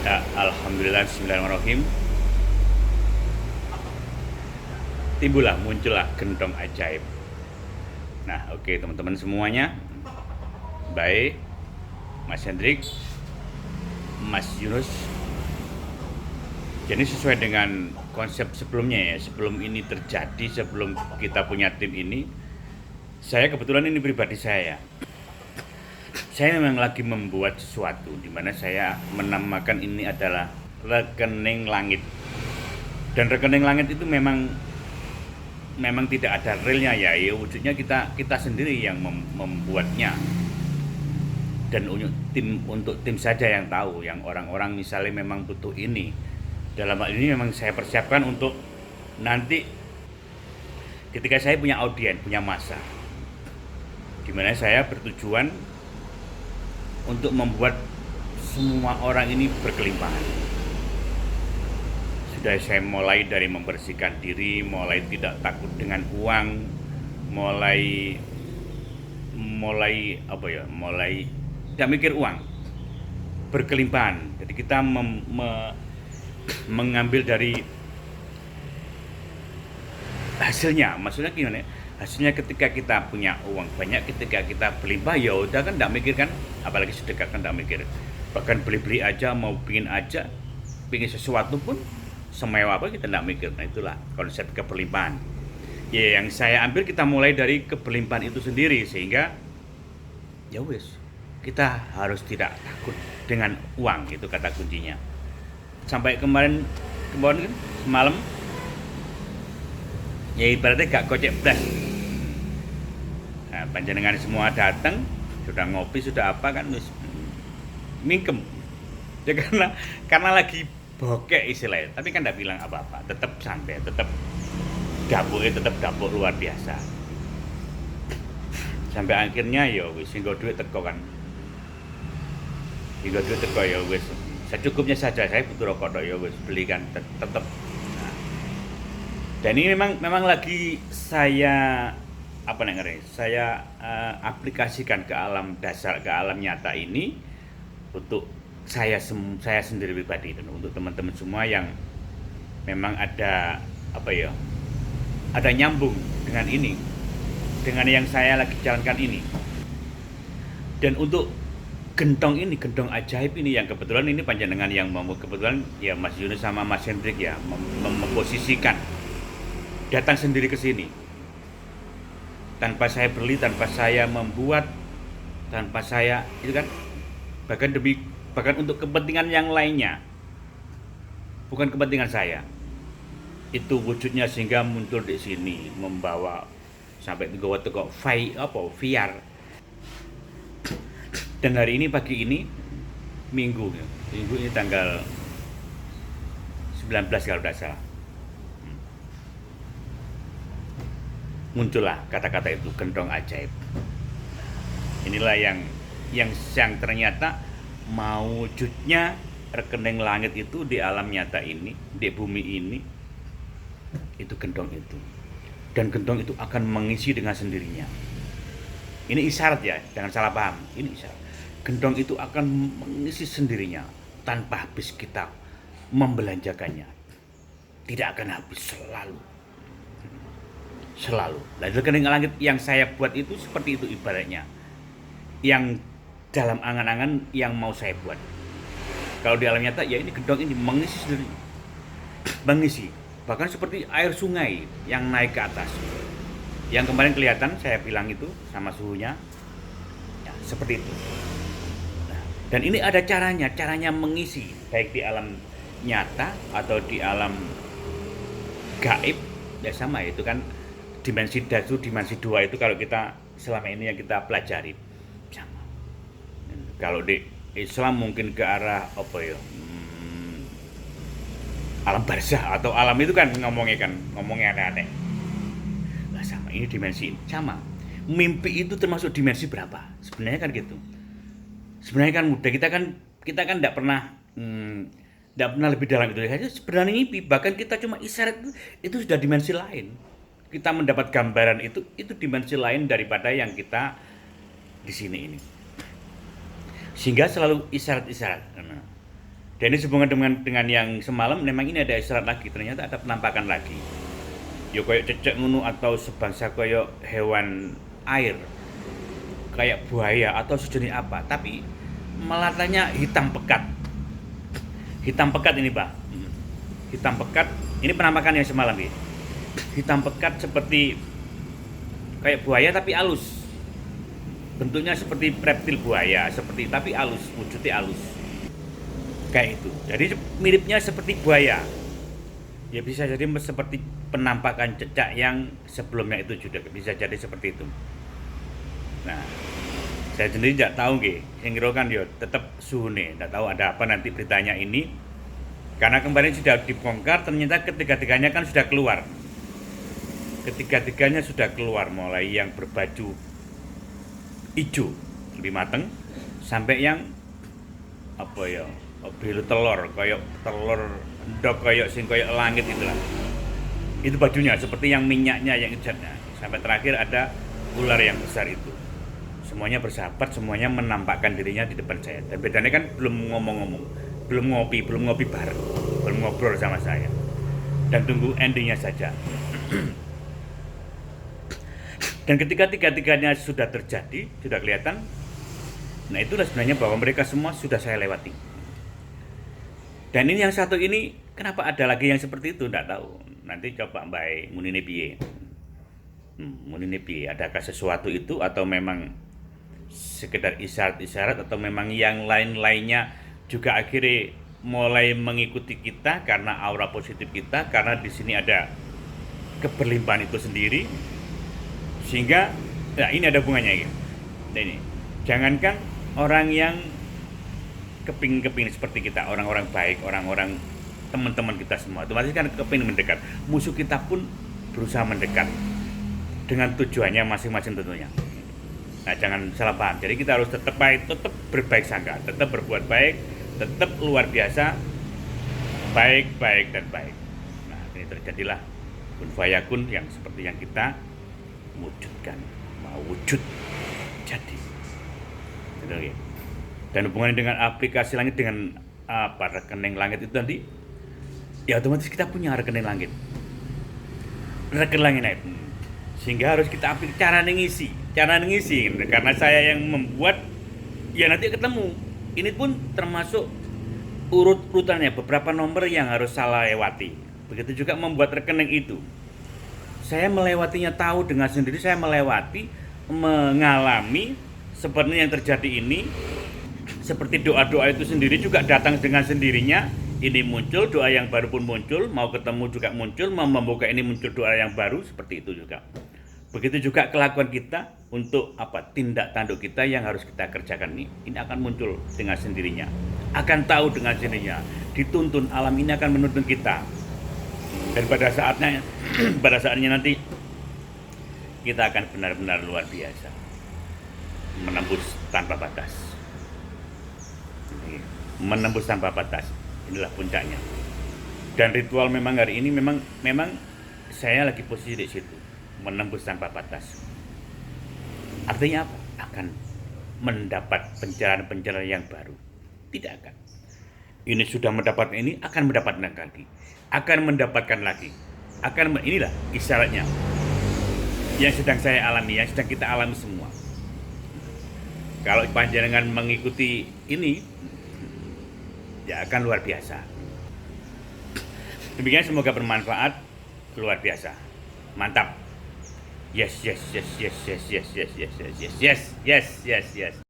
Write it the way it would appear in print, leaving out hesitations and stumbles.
Ya, alhamdulillah, bismillahirrahmanirrahim. Muncullah gentong ajaib. Nah, oke teman-teman semuanya. Baik, Mas Hendrik, Mas Yunus. Jadi sesuai dengan konsep sebelumnya ya, sebelum ini terjadi, sebelum kita punya tim ini, saya kebetulan ini pribadi saya memang lagi membuat sesuatu di mana saya menamakan ini adalah rekening langit. Dan rekening langit itu memang tidak ada realnya ya, wujudnya kita sendiri yang membuatnya. Dan untuk tim saja yang tahu, yang orang-orang misalnya memang butuh ini. Dalam hal ini memang saya persiapkan untuk nanti ketika saya punya audiens, punya masa, dimana saya bertujuan untuk membuat semua orang ini berkelimpahan. Sudah saya mulai dari membersihkan diri, mulai tidak takut dengan uang, mulai tidak mikir uang, berkelimpahan. Jadi kita mengambil dari hasilnya, maksudnya gimana? Hasilnya ketika kita punya uang banyak, ketika kita berlimpah, ya udah kan, tidak mikir kan, apalagi sedekah kan tidak mikir. Bahkan beli-beli aja, mau pingin sesuatu pun semewah apa kita tidak mikir. Nah, itulah konsep keberlimpahan. Ya, yang saya ambil kita mulai dari keberlimpahan itu sendiri, sehingga ya wis, kita harus tidak takut dengan uang, itu kata kuncinya. Sampai kemarin kan semalam ya ibaratnya gak kocek blas. Nah, panjenengan semua datang, sudah ngopi, sudah apa kan, wis mingkem ya, karena lagi bokek istilahnya, tapi kan tidak bilang apa-apa, tetap santai, tetap dapur luar biasa. Sampai akhirnya ya wis sing duit teko kan, hingga duit teko ya wis secukupnya saja, saya butuh rokok ya wis belikan tetap. Nah, dan ini memang lagi saya saya aplikasikan ke alam dasar, ke alam nyata ini, untuk saya sendiri pribadi, dan untuk teman-teman semua yang memang ada ada nyambung dengan ini, dengan yang saya lagi jalankan ini. Dan untuk gentong ajaib ini, yang kebetulan ini panjenengan yang kebetulan ya, Mas Yunus sama Mas Hendrik ya, memposisikan datang sendiri ke sini tanpa saya beli, tanpa saya membuat, tanpa saya itu kan, bahkan untuk kepentingan yang lainnya, bukan kepentingan saya, itu wujudnya, sehingga muncul di sini membawa sampai teko VR. Dan hari ini, pagi ini, minggu ini tanggal 19 kalau tidak salah, muncullah kata-kata itu, gentong ajaib. Inilah yang ternyata mewujudnya rekening langit itu di alam nyata ini, di bumi ini, itu gentong itu. Dan gentong itu akan mengisi dengan sendirinya. Ini isyarat ya, jangan salah paham, ini isyarat. Gentong itu akan mengisi sendirinya tanpa habis kita membelanjakannya. Tidak akan habis, selalu. Nah, rekening langit yang saya buat itu seperti itu ibaratnya, yang dalam angan-angan yang mau saya buat. Kalau di alam nyata ya, ini gentong ini mengisi sendiri, mengisi, bahkan seperti air sungai yang naik ke atas, yang kemarin kelihatan saya bilang itu sama suhunya ya, seperti itu. Nah, dan ini ada caranya mengisi, baik di alam nyata atau di alam gaib ya, sama, itu kan dimensi 2 itu, kalau kita selama ini yang kita pelajari sama. Kalau di Islam mungkin ke arah alam barzah atau alam itu kan, ngomongnya aneh-aneh. Nah, sama, ini dimensi sama. Mimpi itu termasuk dimensi berapa? Sebenarnya kan gitu. Sebenarnya kan mudah, kita kan tidak pernah lebih dalam itu saja. Sebenarnya mimpi, bahkan kita cuma isyarat itu sudah dimensi lain. Kita mendapat gambaran itu dimensi lain daripada yang kita di sini ini. Sehingga selalu isyarat-isyarat. Dan ini sehubungan dengan yang semalam, memang ini ada isyarat lagi, ternyata ada penampakan lagi. Yo koyok cecek ngono atau sebangsa koyok hewan air, kayak buaya atau sejenis apa, tapi melatanya hitam pekat. Hitam pekat ini, Pak. Hitam pekat, ini penampakan yang semalam ya. Hitam pekat seperti kayak buaya tapi halus. Bentuknya seperti reptil buaya, seperti tapi halus, wujudnya halus. Kayak itu. Jadi miripnya seperti buaya. Ya bisa jadi seperti penampakan cecak yang sebelumnya itu juga bisa jadi seperti itu. Nah, saya sendiri tidak tahu nggih, sing kan yo tetap suhune, tidak tahu ada apa nanti beritanya ini. Karena kemarin sudah dibongkar, ternyata ketiga-tiganya kan sudah keluar. Ketiga-tiganya sudah keluar, mulai yang berbaju hijau lebih mateng sampai yang apa ya, biru telur, kayak telur endok kayak sing kayak langit itulah. Itu bajunya seperti yang minyaknya, yang hijatnya. Sampai terakhir ada ular yang besar itu. Semuanya bersahabat, semuanya menampakkan dirinya di depan saya. Dan bedanya kan belum ngomong-ngomong, belum ngopi bareng, belum ngobrol sama saya. Dan tunggu endingnya saja. Dan ketika tiga-tiganya sudah terjadi, sudah kelihatan, nah itulah sebenarnya bahwa mereka semua sudah saya lewati. Dan ini yang satu ini, kenapa ada lagi yang seperti itu, tidak tahu. Nanti coba Mbak Munine piye. Munine piye, adakah sesuatu itu atau memang sekedar isyarat-isyarat atau memang yang lain-lainnya juga akhirnya mulai mengikuti kita karena aura positif kita, karena di sini ada keberlimpahan itu sendiri. Sehingga nah ini ada hubungannya ya. Nah ini, jangankan orang yang kepingin seperti kita, orang-orang baik, orang-orang teman-teman kita semua, otomatis kan kepingin mendekat. Musuh kita pun berusaha mendekat dengan tujuannya masing-masing tentunya. Nah jangan salah paham. Jadi kita harus tetap baik, tetap berbaik sangka, tetap berbuat baik, tetap luar biasa baik dan baik. Nah ini terjadilah kun fayakun yang seperti yang kita wujudkan, mau wujud jadi. Gitu, ya. Dan hubungannya dengan aplikasi langit dengan apa rekening langit itu tadi, ya otomatis kita punya rekening langit. Rekening langit, sehingga harus kita aplik cara ngisi, karena saya yang membuat, ya nanti ketemu. Ini pun termasuk urutannya, beberapa nomor yang harus saya lewati. Begitu juga membuat rekening itu. Saya melewatinya, tahu dengan sendiri saya melewati, mengalami seperti yang terjadi ini. Seperti doa-doa itu sendiri juga datang dengan sendirinya. Ini muncul, doa yang baru pun muncul, mau ketemu juga muncul, mau membuka ini muncul doa yang baru, seperti itu juga. Begitu juga kelakuan kita untuk apa tindak tanduk kita yang harus kita kerjakan ini akan muncul dengan sendirinya. Akan tahu dengan sendirinya. Dituntun, alam ini akan menuntun kita. Dan pada saatnya nanti kita akan benar-benar luar biasa, menembus tanpa batas. Inilah puncaknya. Dan ritual memang hari ini memang saya lagi posisi di situ, menembus tanpa batas. Artinya apa? Akan mendapat pencerahan yang baru. Tidak akan. Ini sudah mendapatkan ini, akan mendapatkan lagi. Inilah isyaratnya yang sedang saya alami, yang sedang kita alami semua. Kalau panjenengan mengikuti ini, ya akan luar biasa. Demikian, semoga bermanfaat, luar biasa. Mantap. Yes.